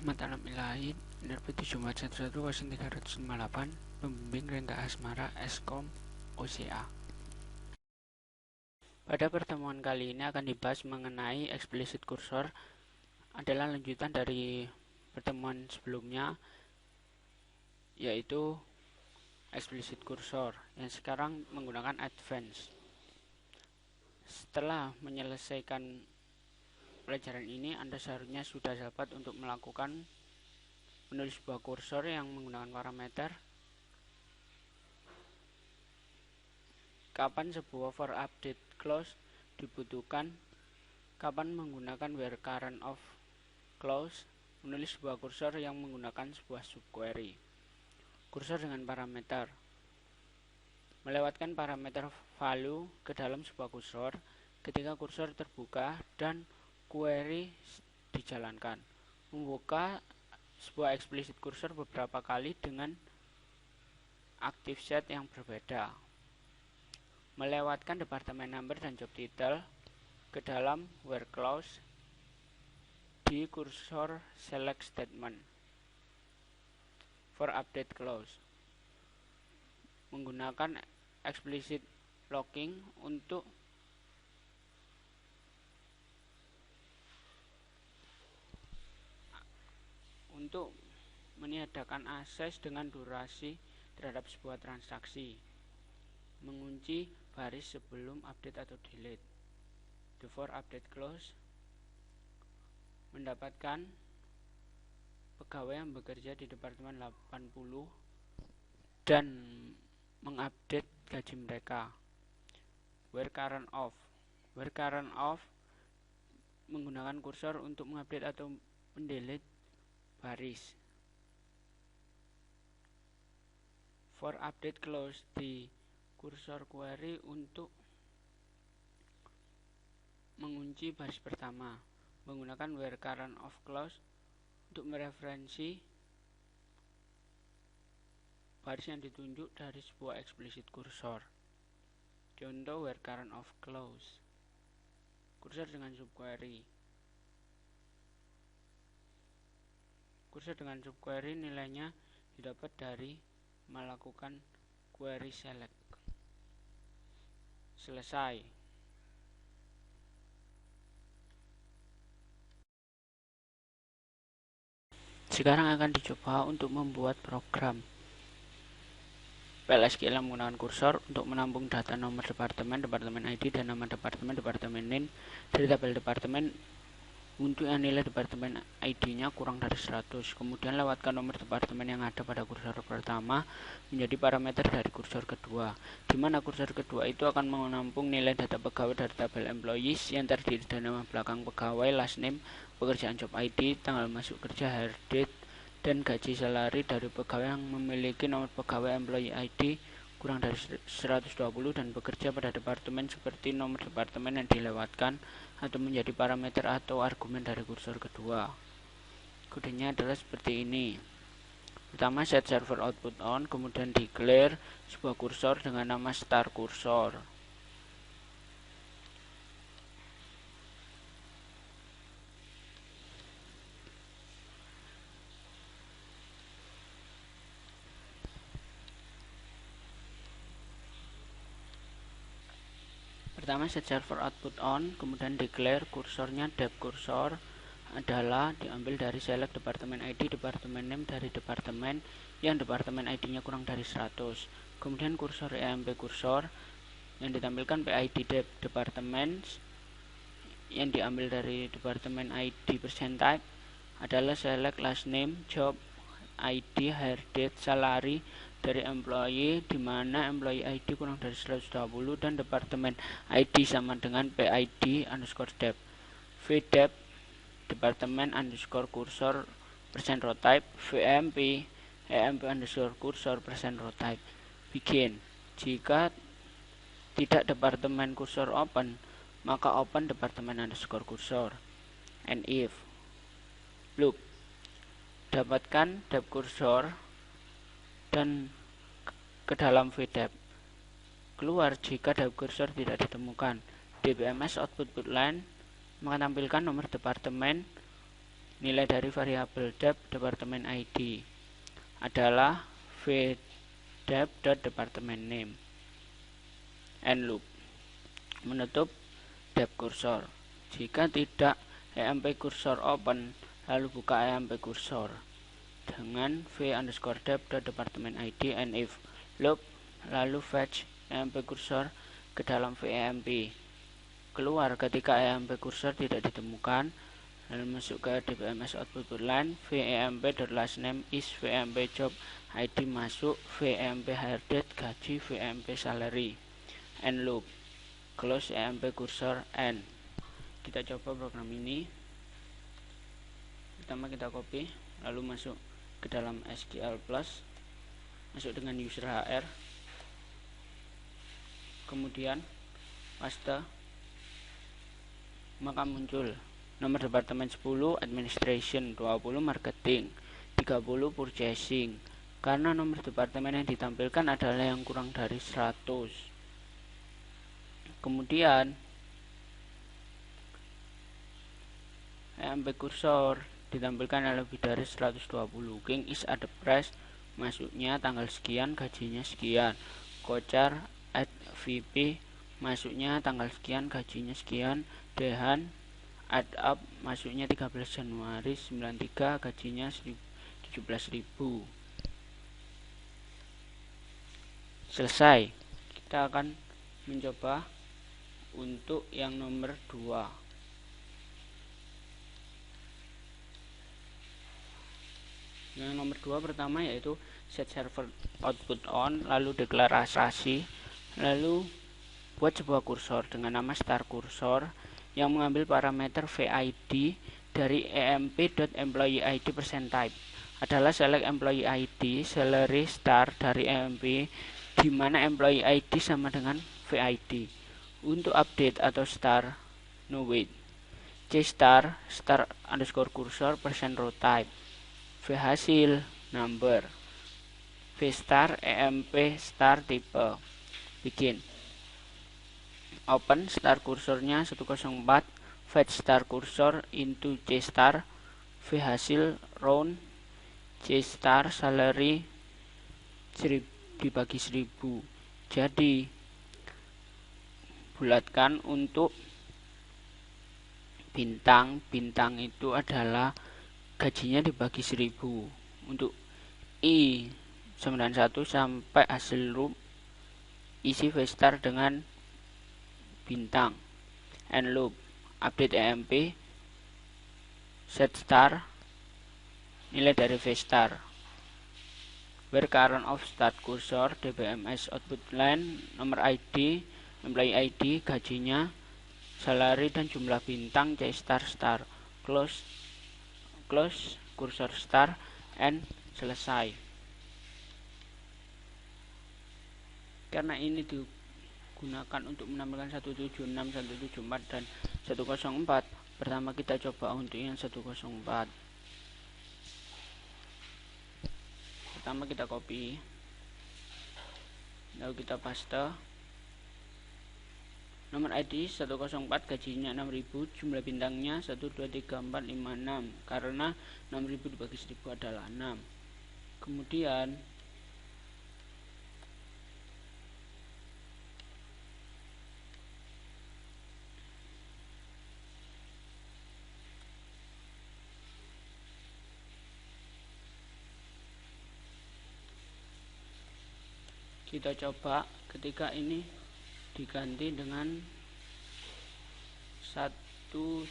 Rahmat alam ilahi, Nerbit Jumat 11-358, Pembimbing Renta Asmara, Eskom, OCA. Pada pertemuan kali ini akan dibahas mengenai explicit cursor, adalah lanjutan dari pertemuan sebelumnya, yaitu explicit cursor, yang sekarang menggunakan advanced. Setelah menyelesaikan pelajaran ini, Anda seharusnya sudah dapat untuk melakukan menulis sebuah kursor yang menggunakan parameter, kapan sebuah for update clause dibutuhkan, kapan menggunakan where current of clause, menulis sebuah kursor yang menggunakan sebuah subquery. Kursor dengan parameter, melewatkan parameter value ke dalam sebuah kursor ketika kursor terbuka dan query dijalankan. Membuka sebuah explicit cursor beberapa kali dengan active set yang berbeda. Melewatkan department number dan job title ke dalam where clause di kursor select statement. For update clause, menggunakan explicit locking untuk meniadakan akses dengan durasi terhadap sebuah transaksi. Mengunci baris sebelum update atau delete. The for update clause, mendapatkan pegawai yang bekerja di departemen 80 dan mengupdate gaji mereka. Where current of, menggunakan kursor untuk mengupdate atau mendelete baris. For update clause di kursor query untuk mengunci baris pertama. Menggunakan where current of clause untuk mereferensi baris yang ditunjuk dari sebuah explicit cursor. Contoh where current of clause. Kursor dengan subquery. Kursor dengan subquery nilainya didapat dari melakukan query select. Selesai. Sekarang akan dicoba untuk membuat program PLSQL menggunakan kursor untuk menampung data nomor departemen, departemen ID, dan nama departemen, departemen name dari tabel departemen untuk yang nilai departemen ID-nya kurang dari 100. Kemudian lewatkan nomor departemen yang ada pada kursor pertama menjadi parameter dari kursor kedua, di mana kursor kedua itu akan menampung nilai data pegawai dari tabel employees yang terdiri dari nama belakang pegawai, last name, pekerjaan job ID, tanggal masuk kerja, hire date, dan gaji salary dari pegawai yang memiliki nomor pegawai employee ID kurang dari 120 dan bekerja pada departemen seperti nomor departemen yang dilewatkan atau menjadi parameter atau argumen dari kursor kedua. Kodenya adalah seperti ini. Pertama, set server output on, kemudian declare sebuah kursor dengan nama star kursor. Pertama, set server output on, kemudian declare kursornya dep kursor adalah diambil dari select departemen ID, departemen name dari departemen yang departemen ID-nya kurang dari 100. Kemudian kursor EMP kursor yang ditampilkan PID dep departemen yang diambil dari departemen ID percent type adalah select last name, job ID, hire date, salary dari employee, di mana employee ID kurang dari 120 dan departemen ID sama dengan PID underscore dep. VDEP departemen underscore kursor percent row type, VMP EMP underscore kursor percent row type. Begin. Jika tidak departemen kursor open, maka open departemen underscore kursor. And if loop, dapatkan dep kursor dan ke dalam VDEP. Keluar jika dep kursor tidak ditemukan. DBMS output line mengatampilkan nomor departemen nilai dari variabel dep departemen ID adalah vdep.department name. End loop. Menutup dep kursor. Jika tidak emp kursor open, lalu buka emp kursor dengan v_dep.department ID and if loop, lalu fetch emp kursor ke dalam vemp. Keluar ketika emp kursor tidak ditemukan, lalu masuk ke dbms output line vemp.lastname is vemp job ID masuk vemp hire date gaji vemp salary. End loop. Close emp kursor end. Kita coba program ini. Pertama kita copy, lalu masuk ke dalam SQL Plus, masuk dengan user HR, kemudian paste, maka muncul nomor departemen 10 administration, 20 marketing, 30 purchasing. Karena nomor departemen yang ditampilkan adalah yang kurang dari 100. Kemudian emp kursor ditampilkan yang lebih dari 120. King is at the price, masuknya tanggal sekian, gajinya sekian. Kocar at VP, masuknya tanggal sekian, gajinya sekian. Dehan add up, masuknya 13 Januari 93, gajinya 17.000. Selesai. Kita akan mencoba untuk yang nomor 2. Yang nomor 2 pertama yaitu set server output on, lalu deklarasi, lalu buat sebuah kursor dengan nama star kursor yang mengambil parameter VID dari emp.employee_id %type adalah select employee ID salary star dari emp di mana employee ID sama dengan VID. Untuk update atau star no wait, C star underscore kursor %row type, V hasil number, V star emp star tipe. Bikin open star kursornya 104, fetch star kursor into C star, V hasil round, C star salary dibagi 1000. Jadi bulatkan untuk bintang itu adalah gajinya dibagi 1000. Untuk I 91 sampai hasil loop, isi V star dengan bintang. End loop. Update emp set star nilai dari V star. Where current of start kursor dbms output line, nomor ID, employee ID, gajinya, salary dan jumlah bintang C star star. Close kursor star and selesai. Karena ini digunakan untuk menampilkan 176, 174 dan 104, pertama kita coba untuk yang 104. Pertama kita copy, lalu kita paste. Nomor ID 104, gajinya 6.000, jumlah bintangnya 1, 2, 3, 4, 5, 6 karena 6.000 dibagi 1000 adalah 6. Kemudian kita coba ketika ini diganti dengan 174.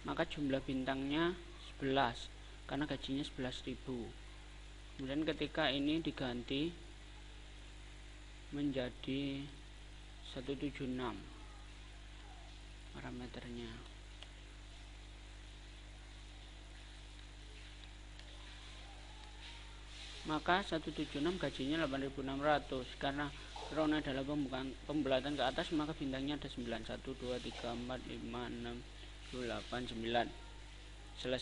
Maka jumlah bintangnya 11 karena gajinya 11.000. Kemudian ketika ini diganti menjadi 176 parameternya. Maka 176 gajinya 8.600 karena round adalah pembulatan ke atas, maka bintangnya ada 9, 1, 2, 3, 4, 5, 6, 7, 8, 9. Selesai.